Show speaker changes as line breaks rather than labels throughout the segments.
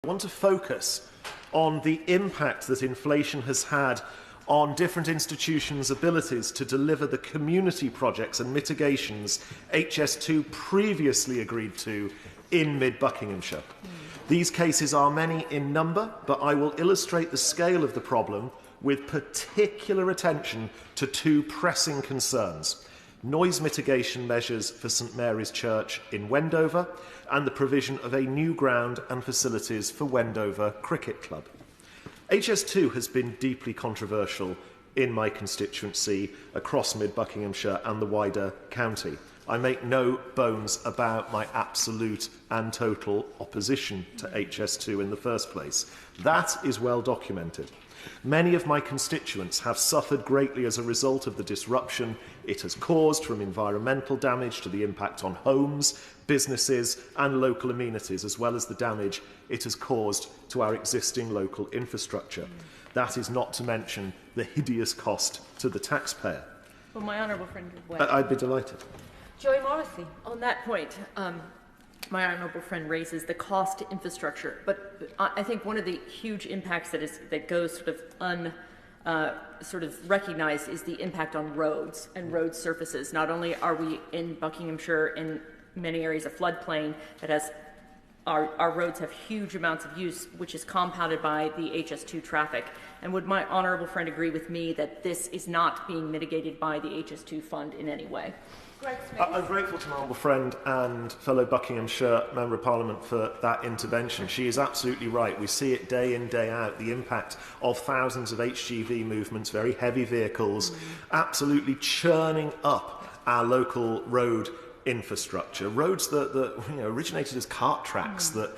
I want to focus on the impact that inflation has had on different institutions' abilities to deliver the community projects and mitigations HS2 previously agreed to in mid-Buckinghamshire. These cases are many in number, but I will illustrate the scale of the problem with particular attention to two pressing concerns: noise mitigation measures for St Mary's Church in Wendover and the provision of a new ground and facilities for Wendover Cricket Club. HS2 has been deeply controversial in my constituency across mid-Buckinghamshire and the wider county. I make no bones about my absolute and total opposition to HS2 in the first place. That is well documented. Many of my constituents have suffered greatly as a result of the disruption it has caused, from environmental damage to the impact on homes, businesses and local amenities, as well as the damage it has caused to our existing local infrastructure. That is not to mention the hideous cost to the taxpayer.
Well, my honourable friend,
I'd be delighted.
Joey Morrissey. On that point, my honourable friend raises the cost to infrastructure, but I think one of the huge impacts that goes sort of recognized is the impact on roads and road surfaces. Not only are we in Buckinghamshire in many areas of floodplain that has our roads have huge amounts of use, which is compounded by the HS2 traffic. And would my honourable friend agree with me that this is not being mitigated by the HS2 fund in any way?
I'm grateful to my honourable friend and fellow Buckinghamshire Member of Parliament for that intervention. She is absolutely right. We see it day in, day out, the impact of thousands of HGV movements, very heavy vehicles, absolutely churning up our local road infrastructure. Roads that originated as cart tracks that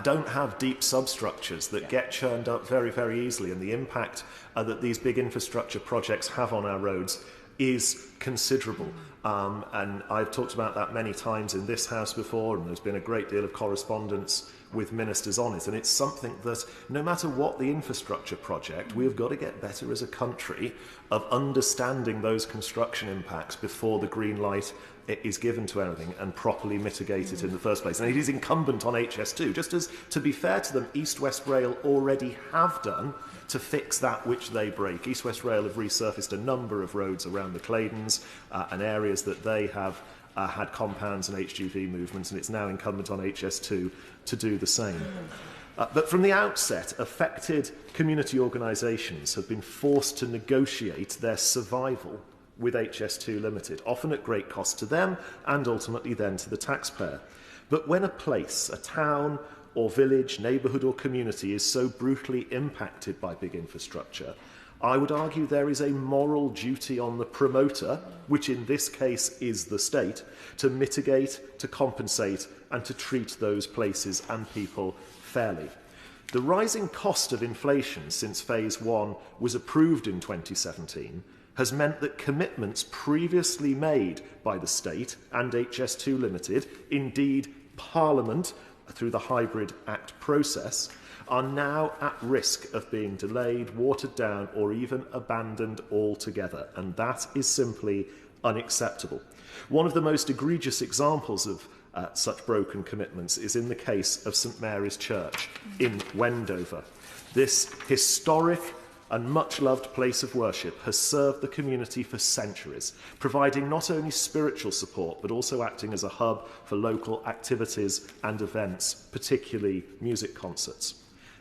don't have deep substructures, that get churned up very, very easily. And the impact that these big infrastructure projects have on our roads is considerable. And I've talked about that many times in this House before, and there's been a great deal of correspondence with ministers on it. And it's something that, no matter what the infrastructure project, we have got to get better as a country of understanding those construction impacts before the green light is given to everything and properly mitigate it in the first place. And it is incumbent on HS2, just as, to be fair to them, East West Rail already have done to fix that which they break. East West Rail have resurfaced a number of roads around the Claydons and areas that they have had compounds and HGV movements, and it's now incumbent on HS2 to do the same. But from the outset, affected community organisations have been forced to negotiate their survival with HS2 Limited, often at great cost to them and ultimately then to the taxpayer. But when a place, a town or village, neighbourhood or community is so brutally impacted by big infrastructure, I would argue there is a moral duty on the promoter, which in this case is the state, to mitigate, to compensate and to treat those places and people fairly. The rising cost of inflation since Phase 1 was approved in 2017 has meant that commitments previously made by the state and HS2 Limited, indeed Parliament through the Hybrid Act process, are now at risk of being delayed, watered down or even abandoned altogether, and that is simply unacceptable. One of the most egregious examples of such broken commitments is in the case of St Mary's Church in Wendover. This historic and much-loved place of worship has served the community for centuries, providing not only spiritual support but also acting as a hub for local activities and events, particularly music concerts.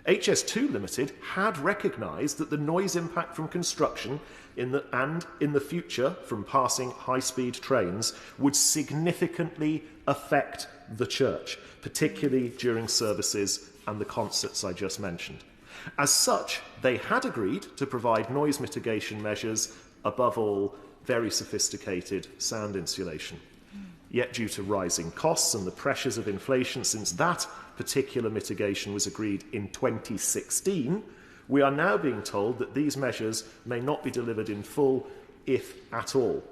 HS2 Limited had recognised that the noise impact from construction in the future from passing high-speed trains would significantly affect the church, particularly during services and the concerts I just mentioned. As such, they had agreed to provide noise mitigation measures, above all, very sophisticated sound insulation. Yet due to rising costs and the pressures of inflation since that particular mitigation was agreed in 2016, we are now being told that these measures may not be delivered in full, if at all.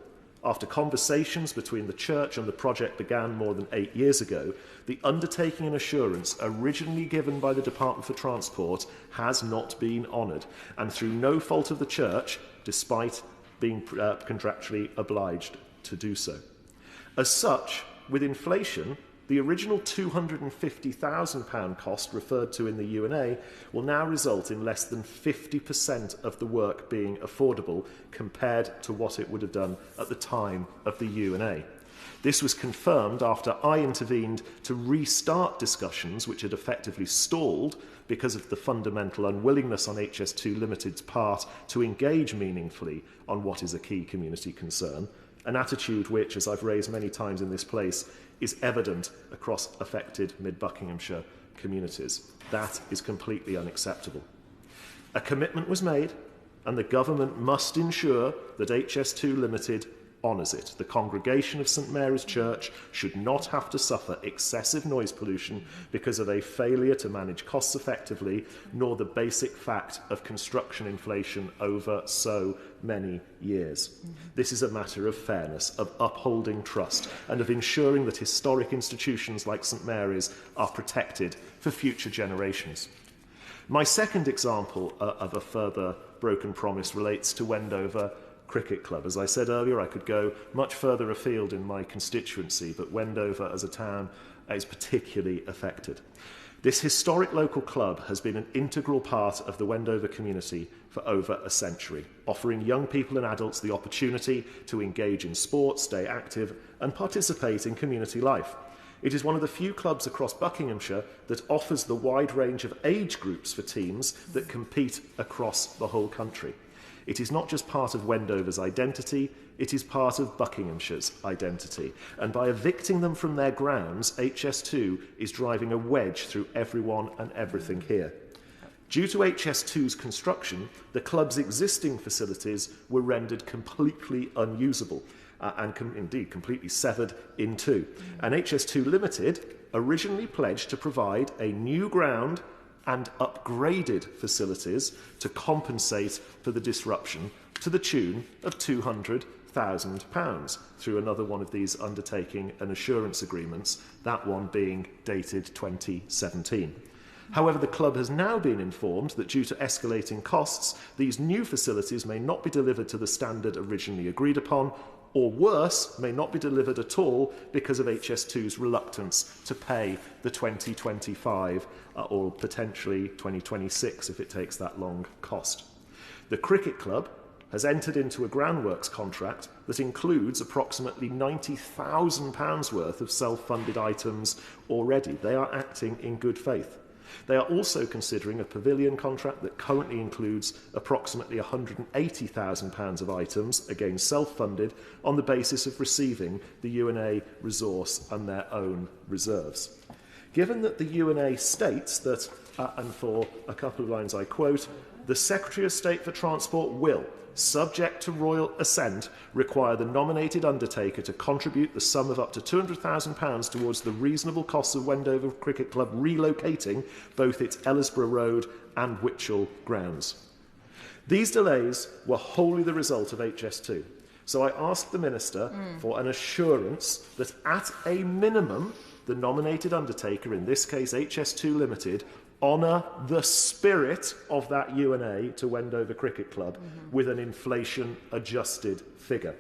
After conversations between the church and the project began more than 8 years ago, the undertaking and assurance originally given by the Department for Transport has not been honoured, and through no fault of the church, despite being contractually obliged to do so. As such, with inflation, the original £250,000 cost referred to in the UNA will now result in less than 50% of the work being affordable compared to what it would have done at the time of the UNA. This was confirmed after I intervened to restart discussions which had effectively stalled because of the fundamental unwillingness on HS2 Limited's part to engage meaningfully on what is a key community concern, an attitude which, as I've raised many times in this place, is evident across affected mid-Buckinghamshire communities. That is completely unacceptable. A commitment was made, and the government must ensure that HS2 Limited honours it. The congregation of St Mary's Church should not have to suffer excessive noise pollution because of a failure to manage costs effectively, nor the basic fact of construction inflation over so many years. This is a matter of fairness, of upholding trust, and of ensuring that historic institutions like St Mary's are protected for future generations. My second example of a further broken promise relates to Wendover Cricket Club. As I said earlier, I could go much further afield in my constituency, but Wendover as a town is particularly affected. This historic local club has been an integral part of the Wendover community for over a century, offering young people and adults the opportunity to engage in sport, stay active, and participate in community life. It is one of the few clubs across Buckinghamshire that offers the wide range of age groups for teams that compete across the whole country. It is not just part of Wendover's identity, it is part of Buckinghamshire's identity. And by evicting them from their grounds, HS2 is driving a wedge through everyone and everything here. Due to HS2's construction, the club's existing facilities were rendered completely unusable and indeed completely severed in two. And HS2 Limited originally pledged to provide a new ground and upgraded facilities to compensate for the disruption to the tune of £200,000 through another one of these undertaking and assurance agreements, that one being dated 2017. However, the club has now been informed that due to escalating costs, these new facilities may not be delivered to the standard originally agreed upon, or worse, may not be delivered at all because of HS2's reluctance to pay the 2025 or potentially 2026 if it takes that long cost. The cricket club has entered into a groundworks contract that includes approximately £90,000 worth of self-funded items already. They are acting in good faith. They are also considering a pavilion contract that currently includes approximately £180,000 of items, again self-funded, on the basis of receiving the UNA resource and their own reserves. Given that the UNA states that, and for a couple of lines I quote, the Secretary of State for Transport will, subject to royal assent, require the nominated undertaker to contribute the sum of up to £200,000 towards the reasonable costs of Wendover Cricket Club relocating both its Ellisborough Road and Whitchall grounds. These delays were wholly the result of HS2. So I asked the Minister for an assurance that at a minimum, the nominated undertaker, in this case HS2 Limited, honour the spirit of that UNA to Wendover Cricket Club with an inflation-adjusted figure.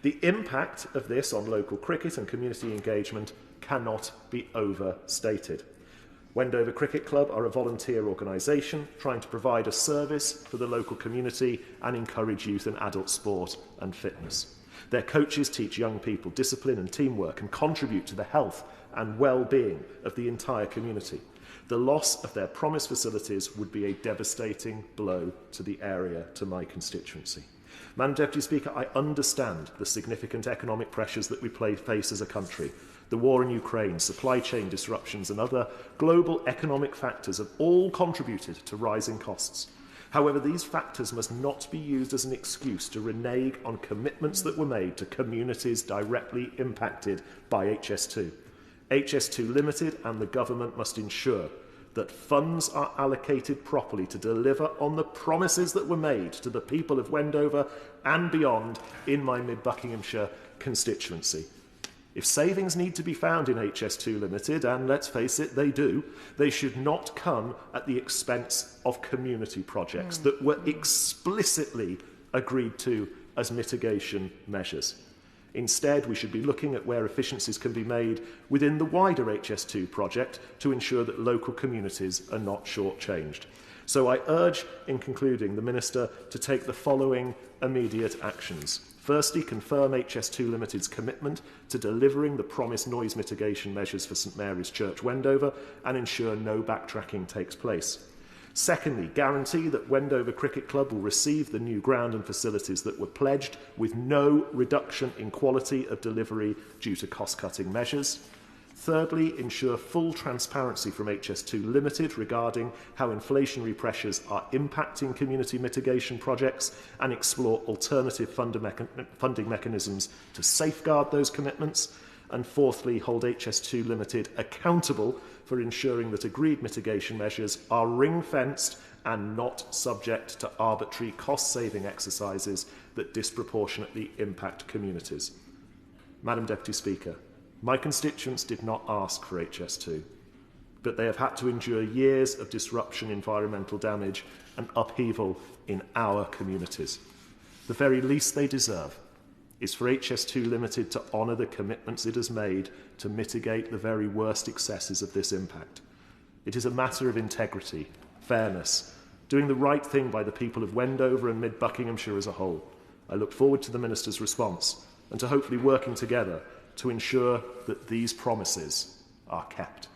The impact of this on local cricket and community engagement cannot be overstated. Wendover Cricket Club are a volunteer organisation trying to provide a service for the local community and encourage youth and adult sport and fitness. Their coaches teach young people discipline and teamwork and contribute to the health and well-being of the entire community. The loss of their promised facilities would be a devastating blow to the area, to my constituency. Madam Deputy Speaker, I understand the significant economic pressures that we face as a country. The war in Ukraine, supply chain disruptions and other global economic factors have all contributed to rising costs. However, these factors must not be used as an excuse to renege on commitments that were made to communities directly impacted by HS2. HS2 Limited and the government must ensure that funds are allocated properly to deliver on the promises that were made to the people of Wendover and beyond in my mid-Buckinghamshire constituency. If savings need to be found in HS2 Limited, and let's face it, they do, they should not come at the expense of community projects that were explicitly agreed to as mitigation measures. Instead, we should be looking at where efficiencies can be made within the wider HS2 project to ensure that local communities are not shortchanged. So I urge, in concluding, the Minister to take the following immediate actions. Firstly, confirm HS2 Limited's commitment to delivering the promised noise mitigation measures for St Mary's Church, Wendover, and ensure no backtracking takes place. Secondly, guarantee that Wendover Cricket Club will receive the new ground and facilities that were pledged with no reduction in quality of delivery due to cost-cutting measures. Thirdly, ensure full transparency from HS2 Limited regarding how inflationary pressures are impacting community mitigation projects and explore alternative funding mechanisms to safeguard those commitments. And fourthly, hold HS2 Limited accountable for ensuring that agreed mitigation measures are ring-fenced and not subject to arbitrary cost-saving exercises that disproportionately impact communities. Madam Deputy Speaker, my constituents did not ask for HS2, but they have had to endure years of disruption, environmental damage and upheaval in our communities. The very least they deserve is for HS2 Limited to honour the commitments it has made to mitigate the very worst excesses of this impact. It is a matter of integrity, fairness, doing the right thing by the people of Wendover and mid-Buckinghamshire as a whole. I look forward to the Minister's response and to hopefully working together to ensure that these promises are kept.